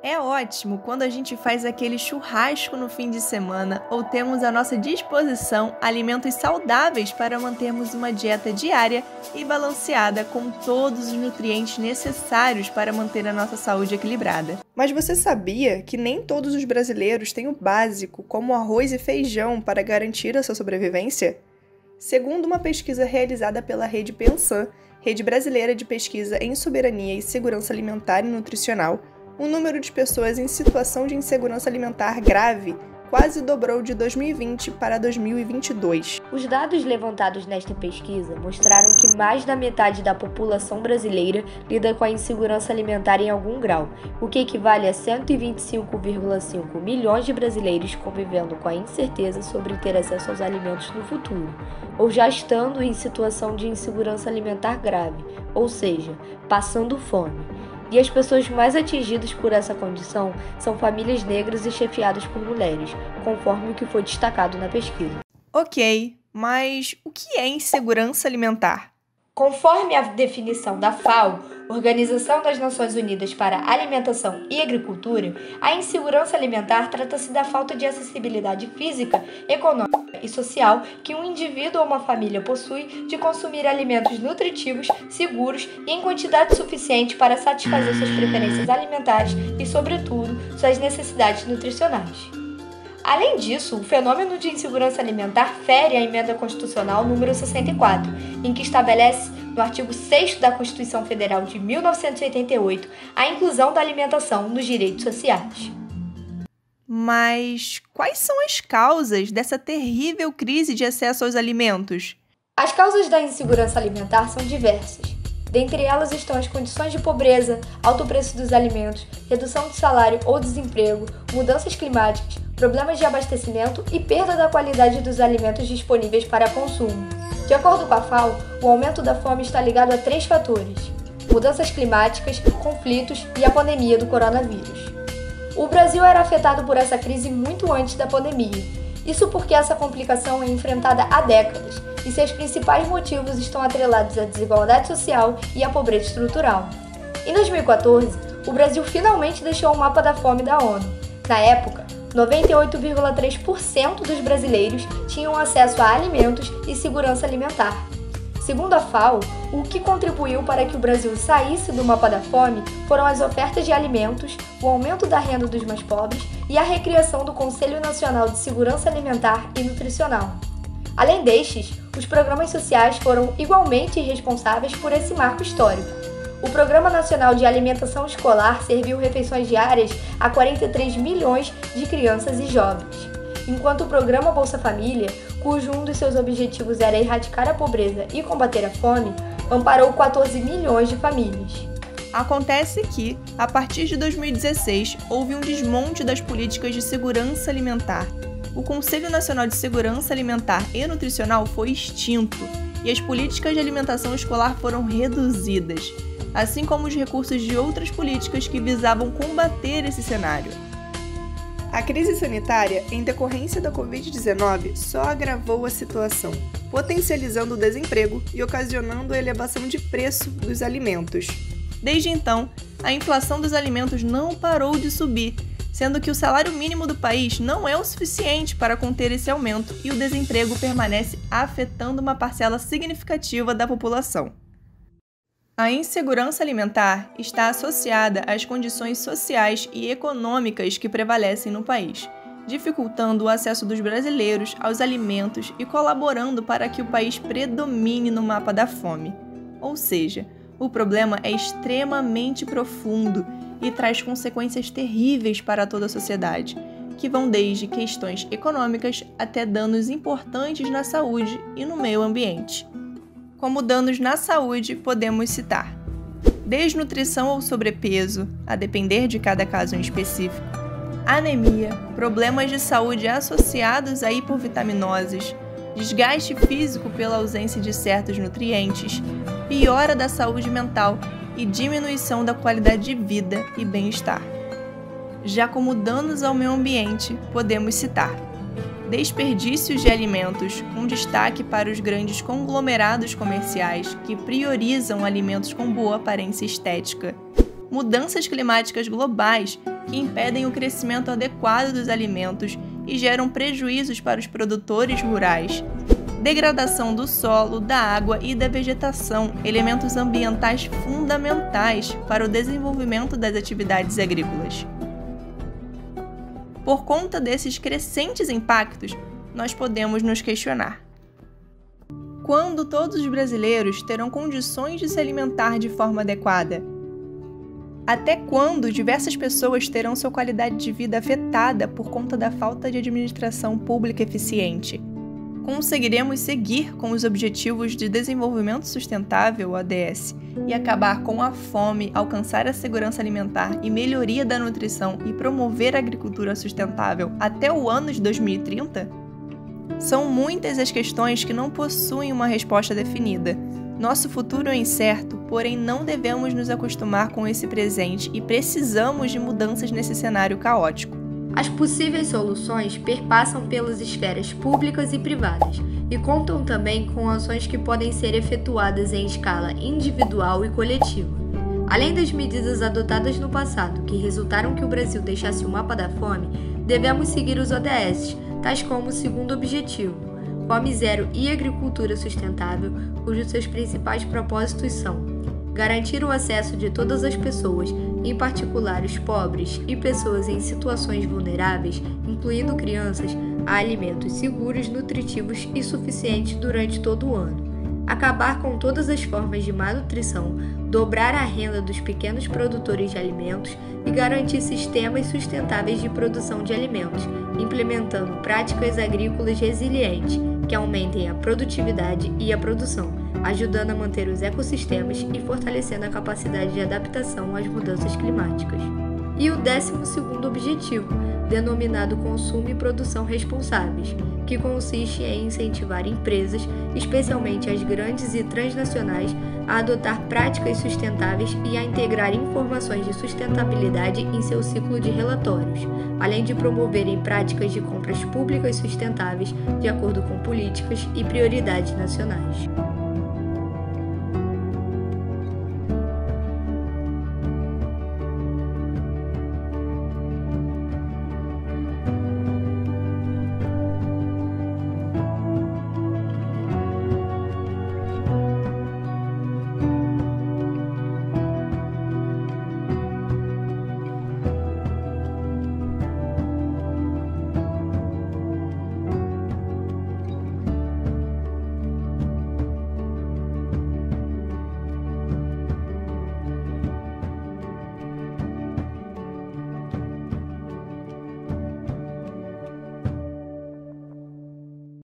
É ótimo quando a gente faz aquele churrasco no fim de semana ou temos à nossa disposição alimentos saudáveis para mantermos uma dieta diária e balanceada com todos os nutrientes necessários para manter a nossa saúde equilibrada. Mas você sabia que nem todos os brasileiros têm o básico, como arroz e feijão, para garantir a sua sobrevivência? Segundo uma pesquisa realizada pela Rede Pensan, Rede Brasileira de Pesquisa em Soberania e Segurança Alimentar e Nutricional, o número de pessoas em situação de insegurança alimentar grave quase dobrou de 2020 para 2022. Os dados levantados nesta pesquisa mostraram que mais da metade da população brasileira lida com a insegurança alimentar em algum grau, o que equivale a 125,5 milhões de brasileiros convivendo com a incerteza sobre ter acesso aos alimentos no futuro, ou já estando em situação de insegurança alimentar grave, ou seja, passando fome. E as pessoas mais atingidas por essa condição são famílias negras e chefiadas por mulheres, conforme o que foi destacado na pesquisa. Ok, mas o que é insegurança alimentar? Conforme a definição da FAO, Organização das Nações Unidas para a Alimentação e Agricultura, a insegurança alimentar trata-se da falta de acessibilidade física, econômica e social que um indivíduo ou uma família possui de consumir alimentos nutritivos, seguros e em quantidade suficiente para satisfazer suas preferências alimentares e, sobretudo, suas necessidades nutricionais. Além disso, o fenômeno de insegurança alimentar fere a Emenda Constitucional número 64, em que estabelece, no artigo 6º da Constituição Federal de 1988, a inclusão da alimentação nos direitos sociais. Mas quais são as causas dessa terrível crise de acesso aos alimentos? As causas da insegurança alimentar são diversas. Dentre elas estão as condições de pobreza, alto preço dos alimentos, redução de salário ou desemprego, mudanças climáticas, problemas de abastecimento e perda da qualidade dos alimentos disponíveis para consumo. De acordo com a FAO, o aumento da fome está ligado a 3 fatores: mudanças climáticas, conflitos e a pandemia do coronavírus. O Brasil era afetado por essa crise muito antes da pandemia. Isso porque essa complicação é enfrentada há décadas e seus principais motivos estão atrelados à desigualdade social e à pobreza estrutural. Em 2014, o Brasil finalmente deixou o mapa da fome da ONU. Na época, 98,3% dos brasileiros tinham acesso a alimentos e segurança alimentar. Segundo a FAO, o que contribuiu para que o Brasil saísse do mapa da fome foram as ofertas de alimentos, o aumento da renda dos mais pobres e a recriação do Conselho Nacional de Segurança Alimentar e Nutricional. Além destes, os programas sociais foram igualmente responsáveis por esse marco histórico. O Programa Nacional de Alimentação Escolar serviu refeições diárias a 43 milhões de crianças e jovens, enquanto o Programa Bolsa Família, cujo um dos seus objetivos era erradicar a pobreza e combater a fome, amparou 14 milhões de famílias. Acontece que, a partir de 2016, houve um desmonte das políticas de segurança alimentar. O Conselho Nacional de Segurança Alimentar e Nutricional foi extinto e as políticas de alimentação escolar foram reduzidas, assim como os recursos de outras políticas que visavam combater esse cenário. A crise sanitária, em decorrência da Covid-19, só agravou a situação, potencializando o desemprego e ocasionando a elevação de preço dos alimentos. Desde então, a inflação dos alimentos não parou de subir, sendo que o salário mínimo do país não é o suficiente para conter esse aumento e o desemprego permanece afetando uma parcela significativa da população. A insegurança alimentar está associada às condições sociais e econômicas que prevalecem no país, dificultando o acesso dos brasileiros aos alimentos e colaborando para que o país predomine no mapa da fome. Ou seja, o problema é extremamente profundo e traz consequências terríveis para toda a sociedade, que vão desde questões econômicas até danos importantes na saúde e no meio ambiente. Como danos na saúde, podemos citar desnutrição ou sobrepeso, a depender de cada caso em específico, anemia, problemas de saúde associados a hipovitaminoses, desgaste físico pela ausência de certos nutrientes, piora da saúde mental e diminuição da qualidade de vida e bem-estar. Já como danos ao meio ambiente, podemos citar desperdícios de alimentos, com destaque para os grandes conglomerados comerciais que priorizam alimentos com boa aparência estética, mudanças climáticas globais que impedem o crescimento adequado dos alimentos e geram prejuízos para os produtores rurais. Degradação do solo, da água e da vegetação, elementos ambientais fundamentais para o desenvolvimento das atividades agrícolas. Por conta desses crescentes impactos, nós podemos nos questionar: quando todos os brasileiros terão condições de se alimentar de forma adequada? Até quando diversas pessoas terão sua qualidade de vida afetada por conta da falta de administração pública eficiente? Conseguiremos seguir com os Objetivos de Desenvolvimento Sustentável, ODS, e acabar com a fome, alcançar a segurança alimentar e melhoria da nutrição e promover a agricultura sustentável até o ano de 2030? São muitas as questões que não possuem uma resposta definida. Nosso futuro é incerto, porém não devemos nos acostumar com esse presente e precisamos de mudanças nesse cenário caótico. As possíveis soluções perpassam pelas esferas públicas e privadas e contam também com ações que podem ser efetuadas em escala individual e coletiva. Além das medidas adotadas no passado, que resultaram que o Brasil deixasse o mapa da fome, devemos seguir os ODS, tais como o segundo objetivo, Fome Zero e Agricultura Sustentável, cujos seus principais propósitos são garantir o acesso de todas as pessoas, em particular os pobres e pessoas em situações vulneráveis, incluindo crianças, a alimentos seguros, nutritivos e suficientes durante todo o ano. Acabar com todas as formas de má nutrição, dobrar a renda dos pequenos produtores de alimentos e garantir sistemas sustentáveis de produção de alimentos, implementando práticas agrícolas resilientes que aumentem a produtividade e a produção, ajudando a manter os ecossistemas e fortalecendo a capacidade de adaptação às mudanças climáticas. E o 12º objetivo, denominado Consumo e Produção Responsáveis, que consiste em incentivar empresas, especialmente as grandes e transnacionais, a adotar práticas sustentáveis e a integrar informações de sustentabilidade em seu ciclo de relatórios, além de promoverem práticas de compras públicas sustentáveis de acordo com políticas e prioridades nacionais.